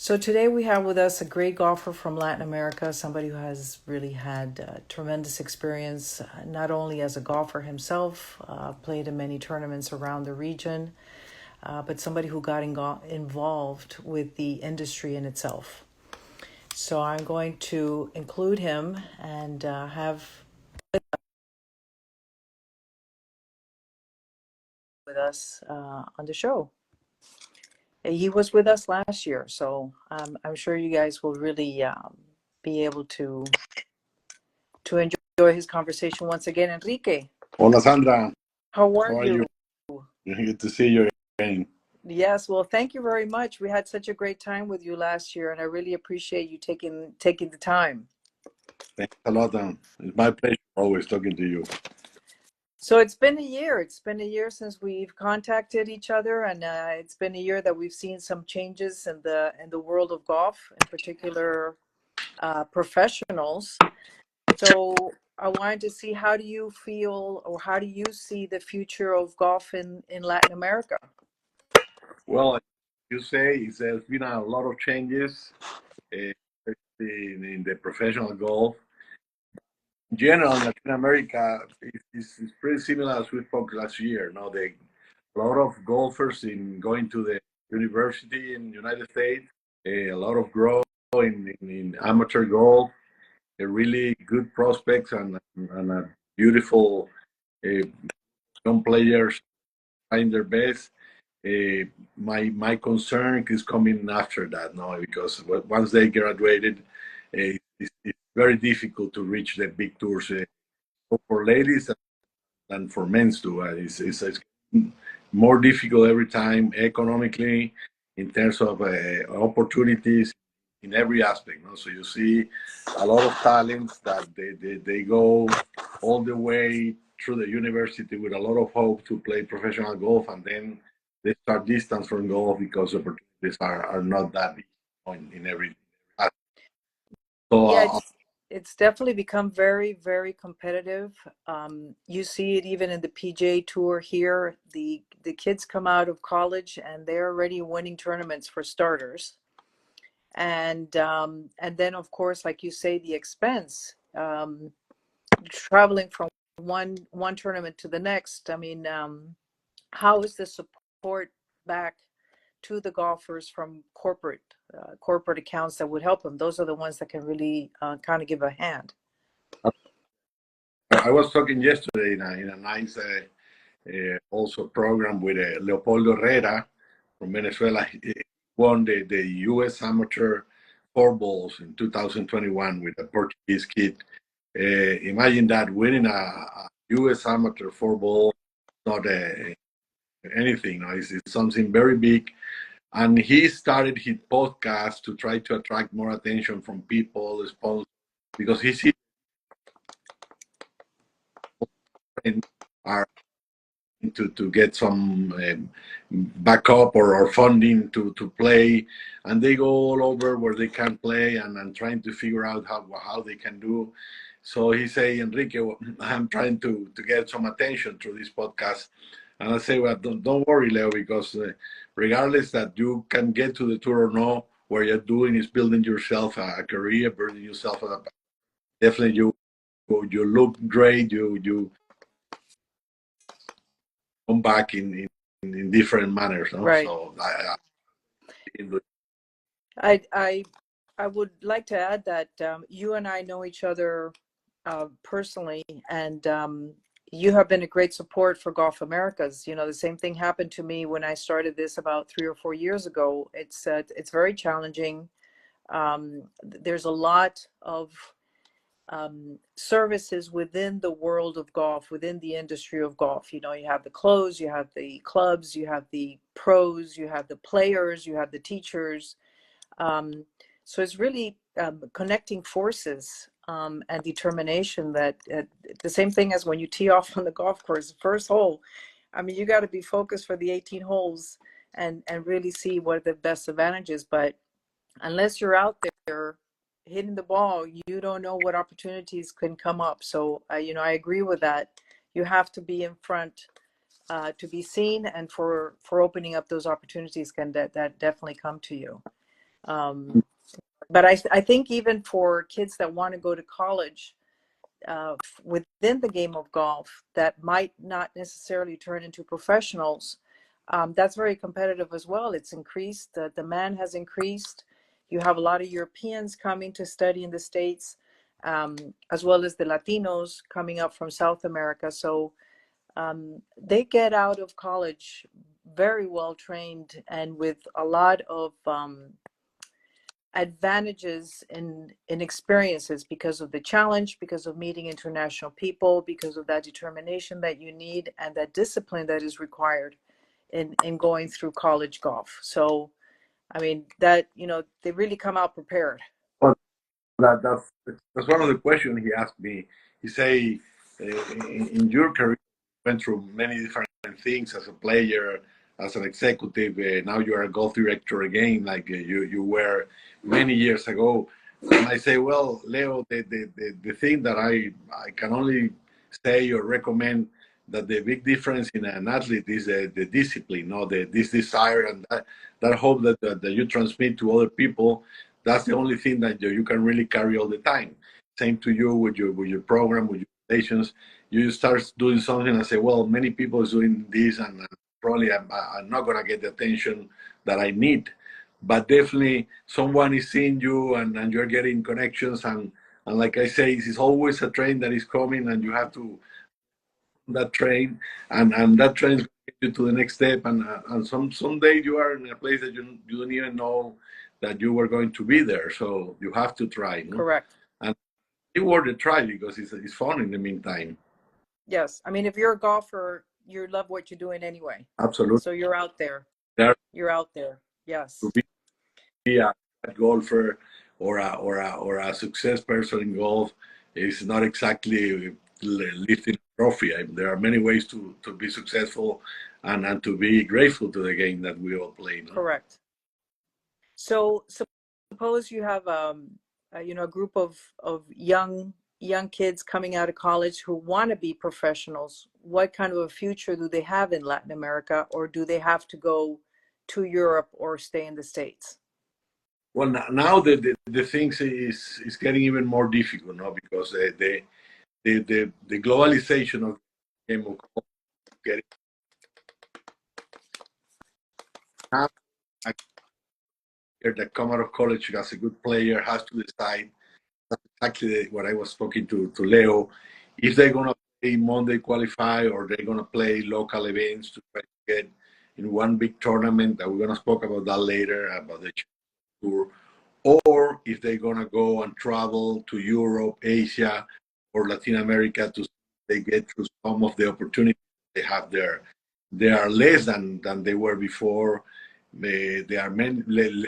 So today we have with us a great golfer from Latin America, somebody who has really had tremendous experience, not only as a golfer himself, played in many tournaments around the region, but somebody who got involved with the industry in itself. So I'm going to include him and have with us on the show. He was with us last year, so I'm sure you guys will really be able to enjoy his conversation once again. Enrique, Hola Sandra, how are how are you? you? Good to see you again. Yes, well, thank you very much. We had such a great time with you last year, and I really appreciate you taking the time. Thanks a lot. It's my pleasure always talking to you. So it's been a year. It's been a year since we've contacted each other, and it's been a year that we've seen some changes in the world of golf, in particular professionals. So I wanted to see, how do you feel, or how do you see the future of golf in Latin America? Well, like you say, there's been a lot of changes in the professional golf. In general, in Latin America is pretty similar as we spoke last year. Now, a lot of golfers in going to the university in the United States, a lot of growth in amateur golf, a really good prospects and a beautiful uh, young players trying their best. My concern is coming after that now because once they graduated, it's very difficult to reach the big tours for ladies than for men's too. It's more difficult every time economically in terms of opportunities in every aspect. No? So you see a lot of talents that they go all the way through the university with a lot of hope to play professional golf, and then they start distance from golf because opportunities are not that big in every aspect. So Yeah, it's definitely become very, very competitive. You see it even in the PGA Tour here. The kids come out of college and they're already winning tournaments for starters. And then of course, like you say, the expense, traveling from one tournament to the next. I mean, how is the support back to the golfers from corporate accounts that would help them? Those are the ones that can really kind of give a hand. I was talking yesterday in a nice also program with Leopoldo Herrera from Venezuela. He won the U.S. Amateur Four Balls in 2021 with a Portuguese kid. Imagine that winning a U.S. Amateur Four Ball, not anything. No? It's something very big. And he started his podcast to try to attract more attention from people, sponsors, because he sees are to get some backup or funding to play, and they go all over where they can play and trying to figure out how they can do. So he say, Enrique, I'm trying to get some attention through this podcast. And I say, well, don't worry, Leo, because regardless that you can get to the tour or no, what you're doing is building yourself a career, building yourself definitely you look great. You come back in different manners. No? Right. So I I would like to add that you and I know each other personally, and you have been a great support for Golf Americas. You know, the same thing happened to me when I started this about 3 or 4 years ago. It's very challenging. There's a lot of services within the world of golf, within the industry of golf. You know, you have the clothes, you have the clubs, you have the pros, you have the players, you have the teachers. So it's really connecting forces and determination that the same thing as when you tee off on the golf course, first hole. I mean, you got to be focused for the 18 holes and really see what the best advantage is. But unless you're out there hitting the ball, you don't know what opportunities can come up. So, you know, I agree with that. You have to be in front to be seen, and for opening up those opportunities that definitely come to you. Um, but I think even for kids that want to go to college, within the game of golf that might not necessarily turn into professionals, that's very competitive as well. It's increased, the demand has increased. You have a lot of Europeans coming to study in the States, as well as the Latinos coming up from South America. So they get out of college very well trained and with a lot of advantages in experiences because of the challenge, because of meeting international people, because of that determination that you need and that discipline that is required in going through college golf. So I mean that, you know, they really come out prepared. Well, that's one of the questions he asked me. He say, in your career, you went through many different things as a player, as an executive. Now you are a golf director again, like you were many years ago. And I say, well, Leo, the thing that I can only say or recommend that the big difference in an athlete is the discipline, no, this desire and that hope that you transmit to other people. That's the only thing that you can really carry all the time. Same to you with your program, with your relations. You start doing something and say, well, many people is doing this, and probably I'm not gonna get the attention that I need. But definitely, someone is seeing you, and you're getting connections, and like I say, it's always a train that is coming, and you have to that train, and that train is get you to the next step, and someday you are in a place that you don't even know that you were going to be there. So you have to try, no? Correct. And it worth the try because it's fun in the meantime. Yes, I mean if you're a golfer, you love what you're doing anyway, Absolutely. so you're out there. There You're out there. to Yes. be a golfer or a success person in golf is not exactly lifting a trophy. There are many ways to be successful and to be grateful to the game that we all play, no? Correct. So suppose you have you know, a group of young kids coming out of college who want to be professionals. What kind of a future do they have in Latin America, or do they have to go to Europe or stay in the States? Well, now the things is getting even more difficult, no? Because the globalization of the game of golf is getting now. That come out of college as a good player has to decide exactly what I was talking to Leo, if they're gonna play Monday qualify or they're gonna play local events to try to get in one big tournament that we're gonna talk about that later about the tour, or if they're gonna go and travel to Europe, Asia, or Latin America to they get through some of the opportunities they have there. They are less than they were before. There are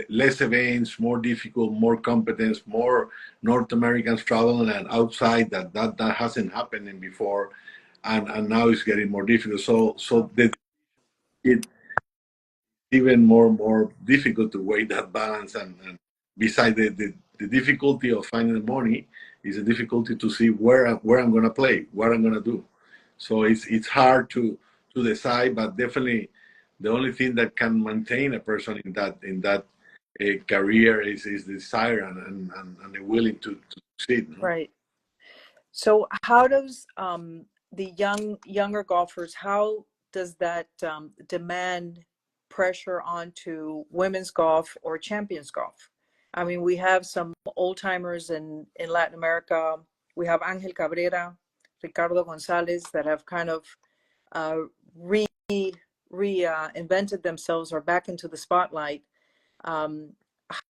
less events, more difficult, more competence, more North Americans traveling and outside that hasn't happened before, and now it's getting more difficult. So it even more difficult to weigh that balance, and beside the difficulty of finding the money is a difficulty to see where I'm gonna play, what I'm gonna do. So it's hard to decide, but definitely the only thing that can maintain a person in that career is the desire and the willing to succeed. No? Right. So how does the younger golfers, how does that demand pressure onto women's golf or champions golf? I mean, we have some old timers in Latin America. We have Angel Cabrera, Ricardo Gonzalez that have kind of uh, re reinvented themselves or back into the spotlight. Um,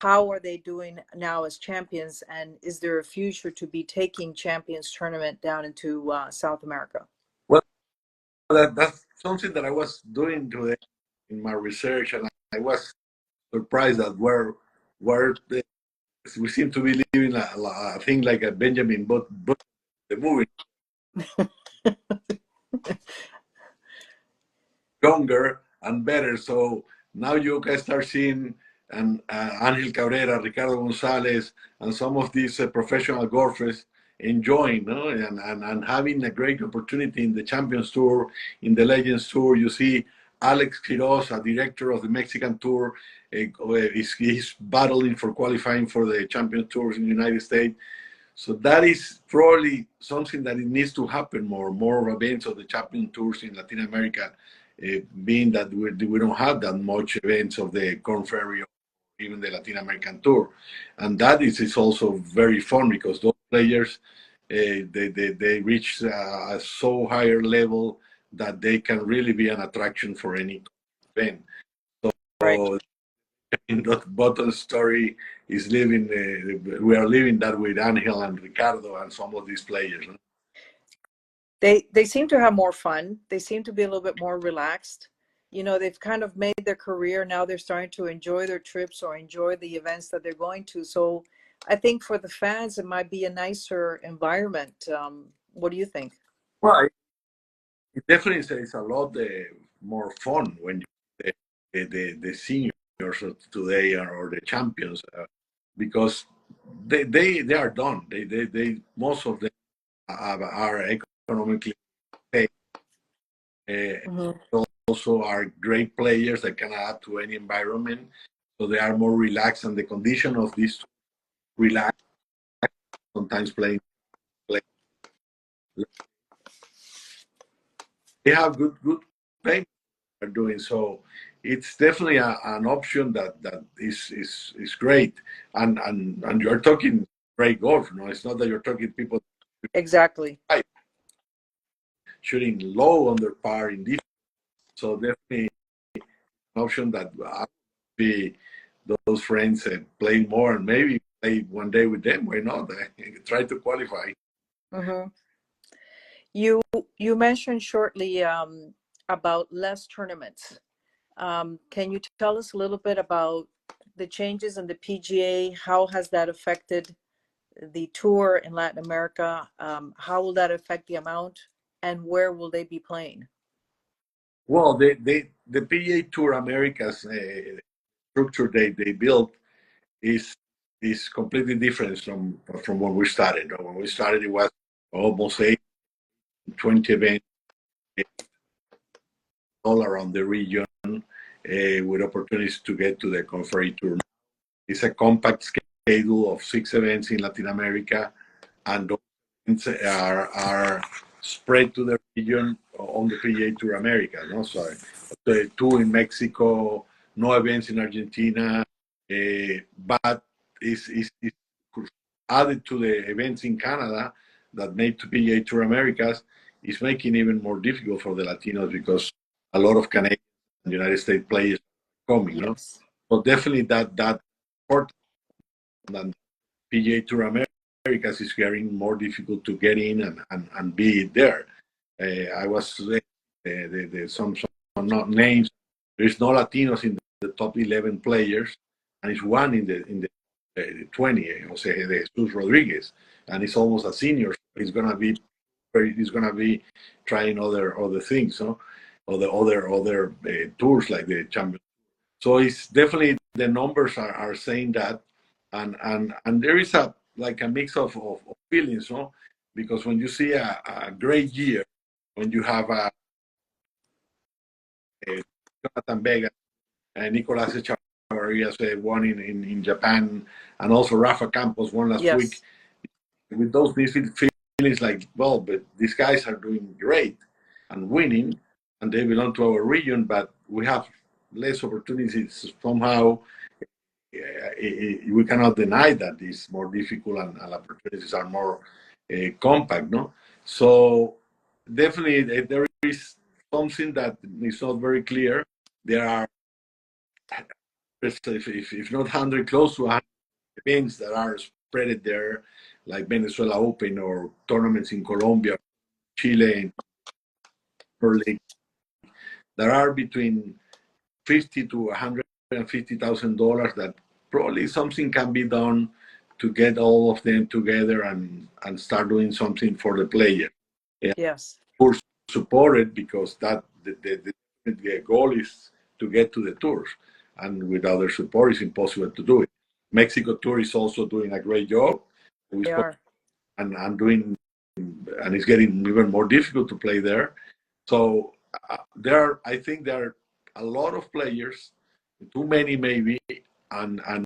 how are they doing now as champions, and is there a future to be taking champions tournament down into South America? Well, that's something that I was doing today in my research, and I was surprised at where we seem to be living a thing like a Benjamin Button, the movie, younger and better. So now you can start seeing and Angel Cabrera, Ricardo Gonzalez, and some of these professional golfers enjoying, no? And having a great opportunity in the Champions Tour, in the Legends Tour. You see Alex Quiroz, a director of the Mexican Tour, He's battling for qualifying for the Champions Tours in the United States. So that is probably something that it needs to happen more events of the Champion Tours in Latin America, being that we don't have that much events of the Corn Ferry or even the Latin American Tour. And that is also very fun because those players, they reach a so higher level that they can really be an attraction for any event. Right. So in that bottom story is living. We are living that with Angel and Ricardo and some of these players. They seem to have more fun. They seem to be a little bit more relaxed. You know, they've kind of made their career. Now they're starting to enjoy their trips or enjoy the events that they're going to. So I think for the fans, it might be a nicer environment. What do you think? Well, it definitely is a lot more fun when you the seniors of today or the champions because they are done. They most of them are economically paid. Hmm. Also are great players that can adapt to any environment. So they are more relaxed, and the condition of these relaxed, sometimes play. They have good payment are doing so. It's definitely an option that is great. And you're talking great golf. No, it's not that you're talking people Exactly. shooting low on their par in defense. So definitely an option that be those friends play more and maybe play one day with them. Why not? Try to qualify. Hmm. You you mentioned shortly about less tournaments. Can you tell us a little bit about the changes in the PGA? How has that affected the tour in Latin America? How will that affect the amount, and where will they be playing? Well, the PGA Tour Americas structure they built is completely different from when we started. When we started, it was almost 20 events all around the region with opportunities to get to the Conferry Tour. It's a compact schedule of 6 events in Latin America, and those events are spread to the region on the PGA Tour America. No, so the two in Mexico, no events in Argentina, but is added to the events in Canada that made to PGA Tour Americas is making even more difficult for the Latinos because a lot of Canadian and United States players are coming. No, Yes. so definitely that important than PGA Tour Americas is getting more difficult to get in and be there. I was some not names. There's no Latinos in the top 11 players, and it's one in the 20. Jose de Jesus Rodriguez, and he's almost a senior. So he's gonna be trying other things, no? Or the other tours like the Champions. So it's definitely the numbers are saying that, and there is a like a mix of feelings, no? Because when you see a great year, when you have a Jonathan Vega and Nicolas Echevarria won in Japan, and also Rafa Campos won last week, Yes. with those feelings like, well, but these guys are doing great and winning, and they belong to our region, but we have less opportunities somehow. We cannot deny that it's more difficult and opportunities are more compact, no? So definitely there is something that is not very clear. There are, if not 100, close to 100 events that are spread there, like Venezuela Open or tournaments in Colombia, Chile, and League. There are between 50 to $150,000 that probably something can be done to get all of them together and start doing something for the player. Yeah, Yes. for supported because that the goal is to get to the tours, and without their support, it's impossible to do it. Mexico Tour is also doing a great job. We They spoke are. and doing, and it's getting even more difficult to play there. So I think there are a lot of players too many maybe, and